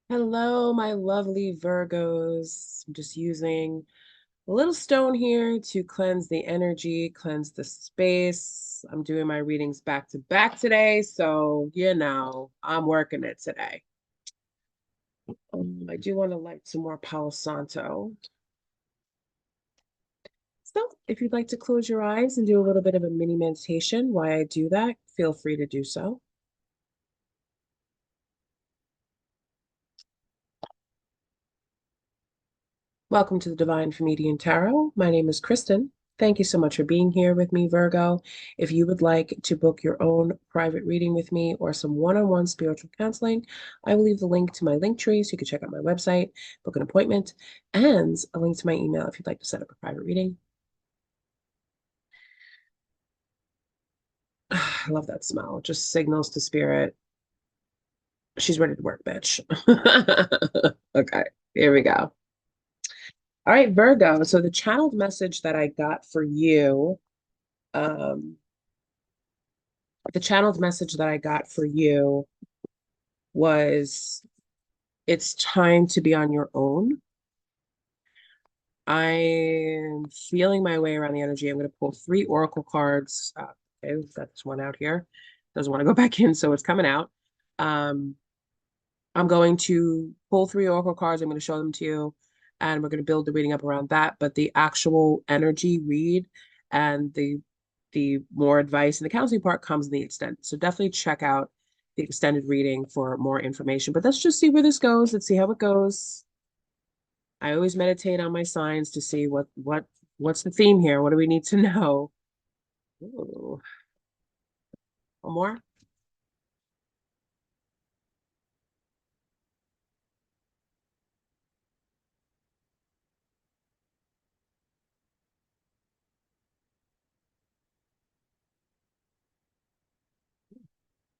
Hello, my lovely Virgos. I'm just using a little stone here to cleanse the energy, cleanse the space. I'm doing my readings back to back today, so I'm working it today. I do want to light some more Palo Santo. So, if you'd like to close your eyes and do a little bit of a mini meditation while I do that, feel free to do so. Welcome to the Divine Comedian Tarot. My name is Kristen. Thank you so much for being here with me, Virgo. If you would like to book your own private reading with me or some one-on-one spiritual counseling, I will leave the link to my link tree so you can check out my website, book an appointment, and a link to my email if you'd like to set up a private reading. I love that smell. It just signals to spirit. She's ready to work, bitch. Okay, here we go. All right, Virgo. So the channeled message that I got for you, um, the channeled message that I got for you was it's time to be on your own. I'm feeling my way around the energy. I'm going to pull three oracle cards. Okay, we've got this one out here. Doesn't want to go back in, so it's coming out. Um, I'm going to pull three oracle cards. I'm going to show them to you, and we're going to build the reading up around that. But the actual energy read and the more advice and the counseling part comes in the extent. So definitely check out the extended reading for more information. But let's just see where this goes. Let's see how it goes. I always meditate on my signs to see what's the theme here. What do we need to know? Ooh, one more.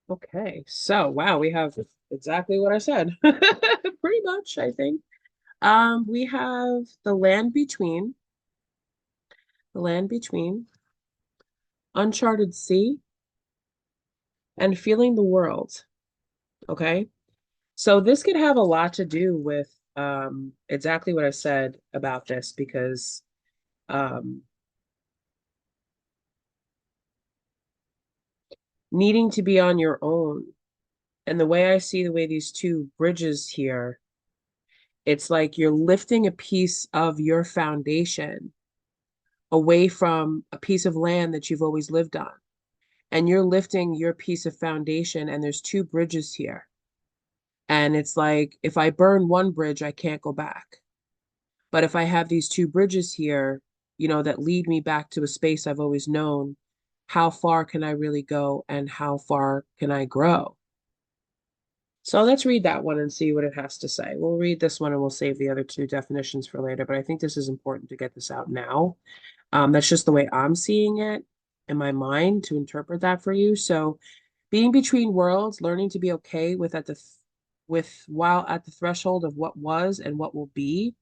Okay, so wow, we have exactly what I said. Pretty much, I think. We have the land between, uncharted sea, and feeling the world. Okay. So this could have a lot to do with exactly what I said about this because um needing to be on your own. And the way I see the way these two bridges here, it's like you're lifting a piece of your foundation away from a piece of land that you've always lived on. And you're lifting your piece of foundation, and there's two bridges here. And it's like, if I burn one bridge, I can't go back. But if I have these two bridges here, that lead me back to a space I've always known, how far can I really go and how far can I grow? So let's read that one and see what it has to say. We'll read this one and we'll save the other two definitions for later, but I think this is important to get this out now. That's just the way I'm seeing it in my mind to interpret that for you. So being between worlds, learning to be okay with while at the threshold of what was and what will be,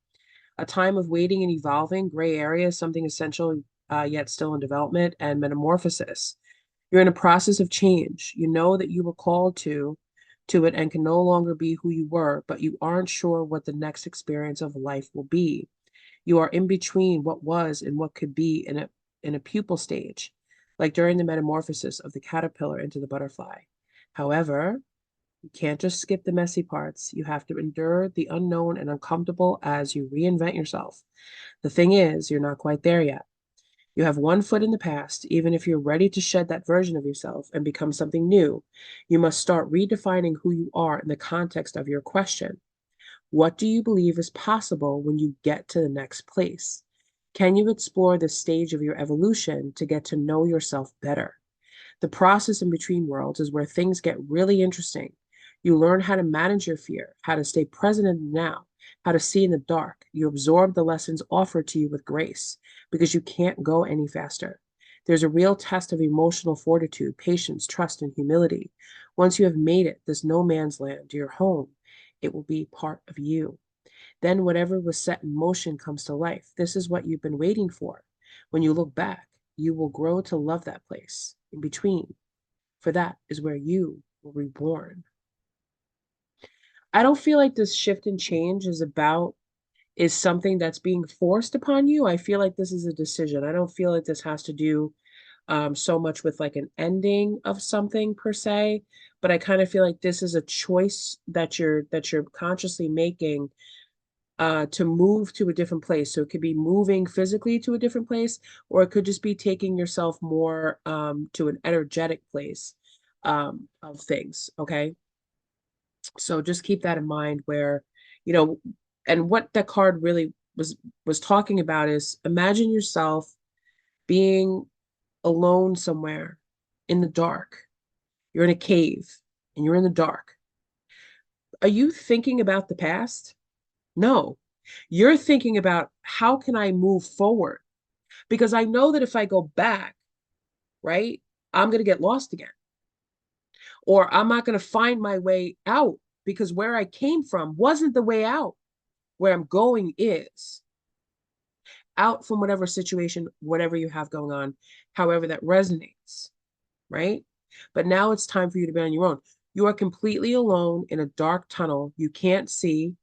a time of waiting and evolving, gray areas, something essential yet still in development, and metamorphosis. You're in a process of change. You know that you were called to it and can no longer be who you were, but you aren't sure what the next experience of life will be. You are in between what was and what could be in a pupal stage, like during the metamorphosis of the caterpillar into the butterfly. However, you can't just skip the messy parts. You have to endure the unknown and uncomfortable as you reinvent yourself. The thing is, you're not quite there yet. You have one foot in the past. Even if you're ready to shed that version of yourself and become something new, you must start redefining who you are in the context of your question. What do you believe is possible when you get to the next place? Can you explore the stage of your evolution to get to know yourself better? The process in between worlds is where things get really interesting. You learn how to manage your fear, how to stay present in the now, how to see in the dark. You absorb the lessons offered to you with grace because you can't go any faster. There's a real test of emotional fortitude, patience, trust, and humility. Once you have made it, this no man's land, your home, it will be part of you. Then whatever was set in motion comes to life. This is what you've been waiting for. When you look back, you will grow to love that place in between, for that is where you were reborn. I don't feel like this shift and change is something that's being forced upon you. I feel like this is a decision. I don't feel like this has to do so much with like an ending of something per se, but I kind of feel like this is a choice that you're consciously making to move to a different place. So it could be moving physically to a different place, or it could just be taking yourself more to an energetic place of things. Okay. So just keep that in mind where, you know, and what that card really was talking about is imagine yourself being alone somewhere in the dark. You're in a cave and you're in the dark. Are you thinking about the past? No. You're thinking about how can I move forward? Because I know that if I go back, right, I'm going to get lost again. Or I'm not going to find my way out because where I came from wasn't the way out. Where I'm going is out from whatever situation, whatever you have going on, however that resonates, right? But now it's time for you to be on your own. You are completely alone in a dark tunnel. You can't see.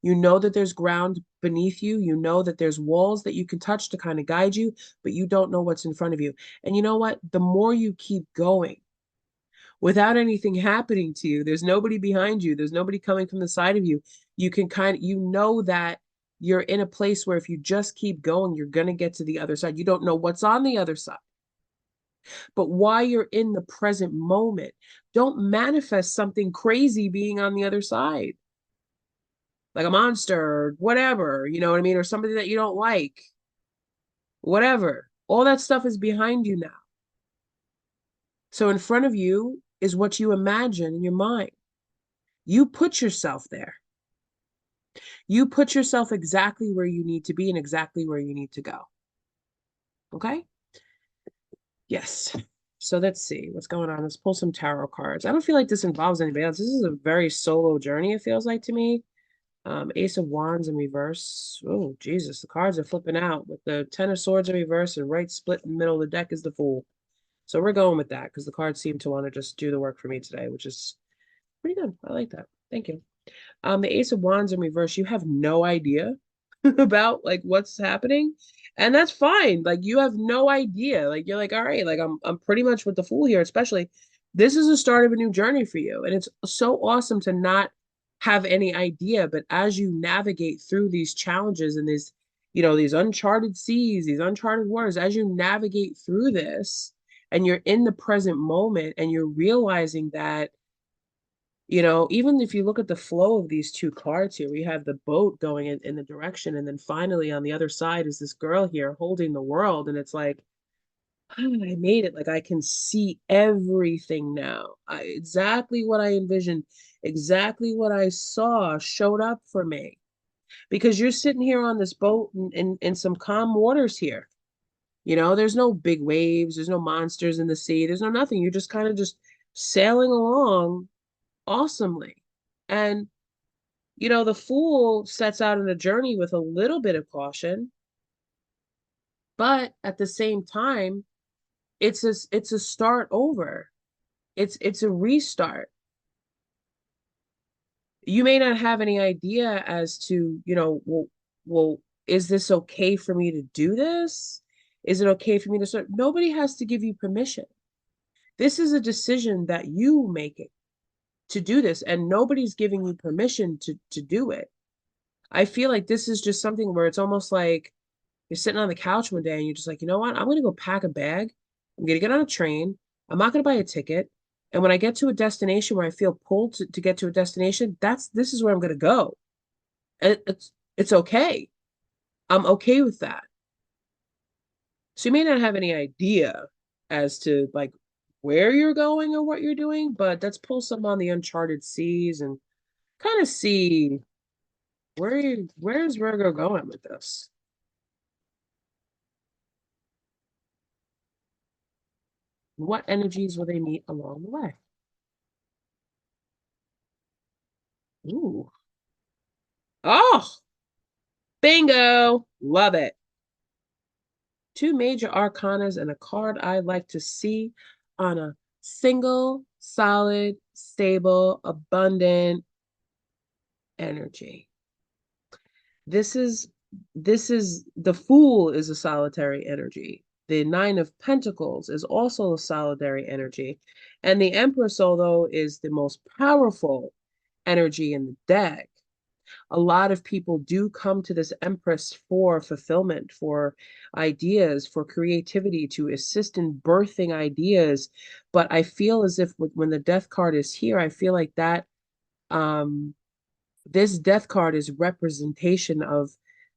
You know that there's ground beneath you. You know that there's walls that you can touch to kind of guide you, but you don't know what's in front of you. And you know what? The more you keep going without anything happening to you, there's nobody behind you, there's nobody coming from the side of you. You can kind of, you know that you're in a place where if you just keep going, you're going to get to the other side. You don't know what's on the other side. But while you're in the present moment, don't manifest something crazy being on the other side, like a monster or whatever, you know what I mean? Or somebody that you don't like, whatever. All that stuff is behind you now. So in front of you is what you imagine in your mind. You put yourself there. You put yourself exactly where you need to be and exactly where you need to go. Okay? Yes. So let's see what's going on. Let's pull some tarot cards. I don't feel like this involves anybody else. This is a very solo journey, it feels like to me. Ace of Wands in reverse. Oh, Jesus. The cards are flipping out with the Ten of Swords in reverse and right split in the middle of the deck is the Fool. So we're going with that because the cards seem to want to just do the work for me today, which is pretty good. I like that. Thank you. The Ace of Wands in reverse, you have no idea about like what's happening. And that's fine. Like you have no idea. Like you're like, all right, like I'm pretty much with the Fool here, especially this is the start of a new journey for you. And it's so awesome to not have any idea, but as you navigate through these challenges and these, you know, these uncharted seas, these uncharted waters, as you navigate through this and you're in the present moment and you're realizing that you know, even if you look at the flow of these two cards here, we have the boat going in the direction, and then finally on the other side is this girl here holding the world, and it's like, "Ah, I made it. Like I can see everything now. Exactly what I envisioned, exactly what I saw showed up for me. Because you're sitting here on this boat in some calm waters here. You know, there's no big waves, there's no monsters in the sea, there's no nothing. You're just kind of just sailing along awesomely. And you know, the Fool sets out on a journey with a little bit of caution, but at the same time, it's a start over. It's a restart. You may not have any idea as to, you know, well, is this okay for me to do this? Is it okay for me to start? Nobody has to give you permission. This is a decision that you make it to do this, and nobody's giving you permission to do it. I feel like this is just something where it's almost like you're sitting on the couch one day and you're just like, you know what? I'm going to go pack a bag. I'm going to get on a train. I'm not going to buy a ticket. And when I get to a destination where I feel pulled to get to a destination, this is where I'm going to go. And it's okay. I'm okay with that. So you may not have any idea as to like where you're going or what you're doing, but let's pull some on the uncharted seas and kind of see where's Virgo going with this? What energies will they meet along the way? Ooh. Oh, bingo. Love it. Two major arcanas and a card I like to see on a single, solid, stable, abundant. energy. This is the Fool is a solitary energy. The Nine of Pentacles is also a solitary energy. And the Empress, although is the most powerful energy in the deck, a lot of people do come to this Empress for fulfillment, for ideas, for creativity, to assist in birthing ideas. But I feel as if when the Death card is here, I feel like that um this Death card is representation of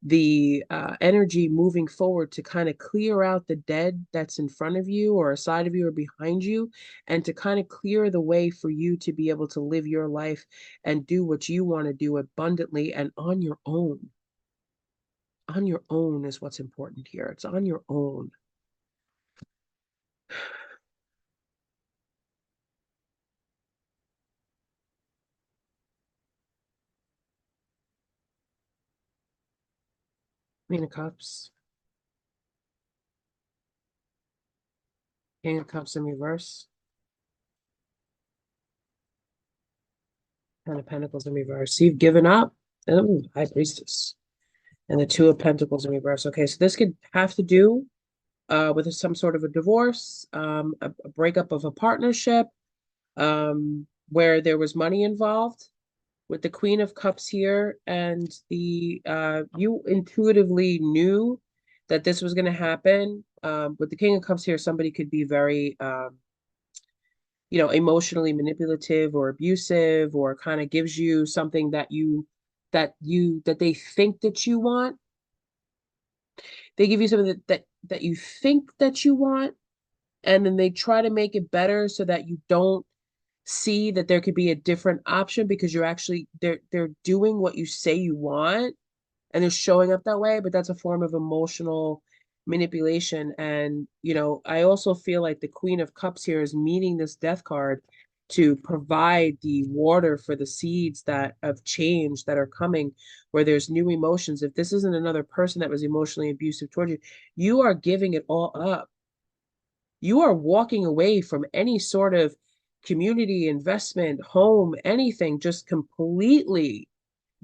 the energy moving forward to kind of clear out the dead that's in front of you or aside of you or behind you, and to kind of clear the way for you to be able to live your life and do what you want to do abundantly and on your own. On your own is what's important here. It's on your own. Queen of Cups, King of Cups in reverse, Ten of Pentacles in reverse. You've given up. Oh, High Priestess. And the Two of Pentacles in reverse. Okay, so this could have to do with some sort of a divorce, a breakup of a partnership, where there was money involved. With the Queen of Cups here, and the you intuitively knew that this was going to happen. With the King of Cups here, somebody could be very, emotionally manipulative or abusive, or kind of gives you something that they think that you want. They give you something that you think that you want, and then they try to make it better so that you don't see that there could be a different option, because they're doing what you say you want, and they're showing up that way, but that's a form of emotional manipulation. And I also feel like the Queen of Cups here is meeting this Death card to provide the water for the seeds that of change that are coming, where there's new emotions. If this isn't another person that was emotionally abusive towards you, you are giving it all up. You are walking away from any sort of community, investment, home, anything, just completely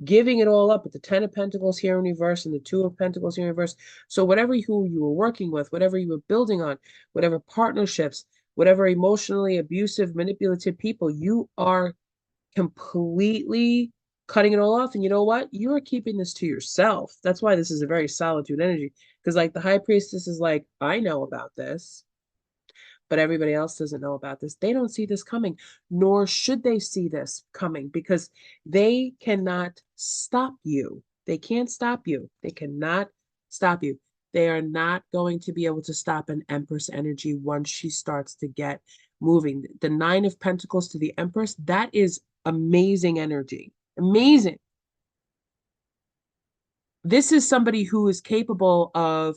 giving it all up with the Ten of Pentacles here in reverse and the Two of Pentacles here in reverse. So whatever who you were working with, whatever you were building on, whatever partnerships, whatever emotionally abusive, manipulative people, you are completely cutting it all off. And you know what? You are keeping this to yourself. That's why this is a very solitude energy. Because like the High Priestess is like, I know about this, but everybody else doesn't know about this. They don't see this coming, nor should they see this coming, because they cannot stop you. They can't stop you. They cannot stop you. They are not going to be able to stop an Empress energy once she starts to get moving. The Nine of Pentacles to the Empress, that is amazing energy. Amazing. This is somebody who is capable of,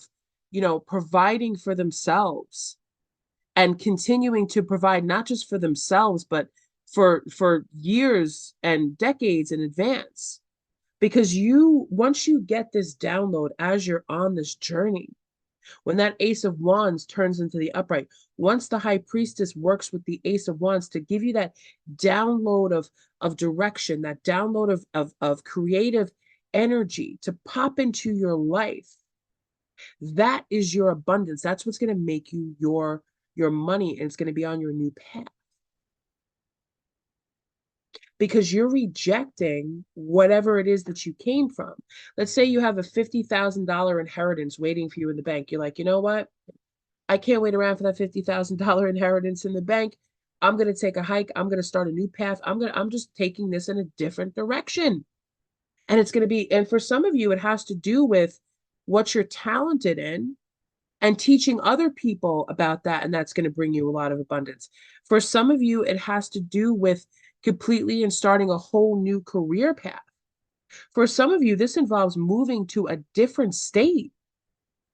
providing for themselves and continuing to provide not just for themselves, but for years and decades in advance. Because once you get this download as you're on this journey, when that Ace of Wands turns into the upright, once the High Priestess works with the Ace of Wands to give you that download of direction, that download of creative energy to pop into your life, that is your abundance. That's what's going to make you your money, and it's going to be on your new path, because you're rejecting whatever it is that you came from. Let's say you have a $50,000 inheritance waiting for you in the bank. You're like, you know what? I can't wait around for that $50,000 inheritance in the bank. I'm going to take a hike. I'm going to start a new path. I'm just taking this in a different direction. And it's going to be, and for some of you, it has to do with what you're talented in and teaching other people about that. And that's going to bring you a lot of abundance. For some of you, it has to do with completely and starting a whole new career path. For some of you, this involves moving to a different state,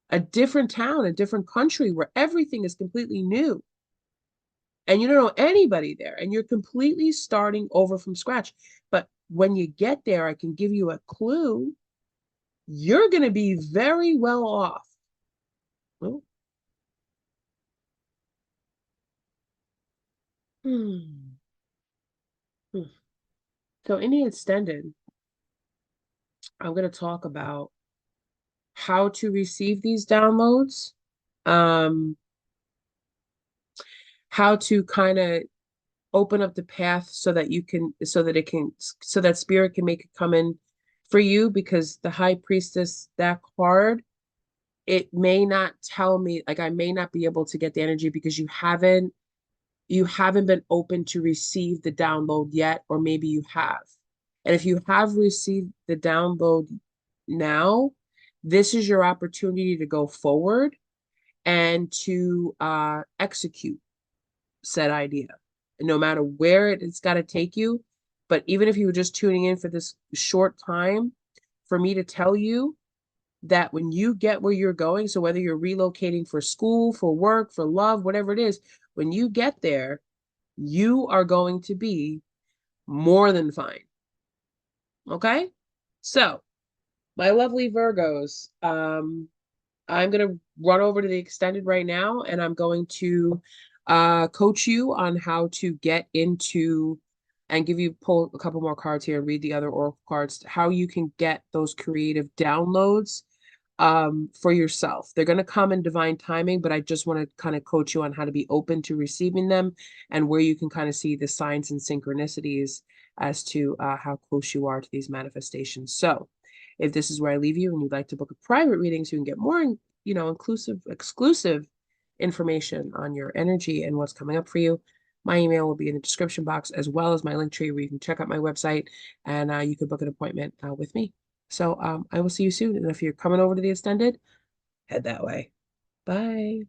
a different town, a different country where everything is completely new. And you don't know anybody there, and you're completely starting over from scratch. But when you get there, I can give you a clue. You're going to be very well off. Oh. Hmm. Hmm. So any extended. I'm going to talk about how to receive these downloads, um, how to kind of open up the path so that you can, so that spirit can make it come in for you, because the high priestess, that card, it may not tell me, like I may not be able to get the energy because you haven't been open to receive the download yet, or maybe you have. And if you have received the download now, this is your opportunity to go forward and to execute said idea, no matter where it's got to take you. But even if you were just tuning in for this short time, for me to tell you that when you get where you're going, so whether you're relocating for school, for work, for love, whatever it is, when you get there, you are going to be more than fine. Okay? So, my lovely Virgos, I'm going to run over to the extended right now, and I'm going to coach you on how to get into and give you pull a couple more cards here and read the other oracle cards, how you can get those creative downloads for yourself. They're going to come in divine timing, but I just want to kind of coach you on how to be open to receiving them and where you can kind of see the signs and synchronicities as to how close you are to these manifestations. So, if this is where I leave you and you'd like to book a private reading so you can get more, exclusive information on your energy and what's coming up for you, my email will be in the description box, as well as my link tree where you can check out my website and you can book an appointment with me. So I will see you soon. And if you're coming over to the extended, head that way. Bye.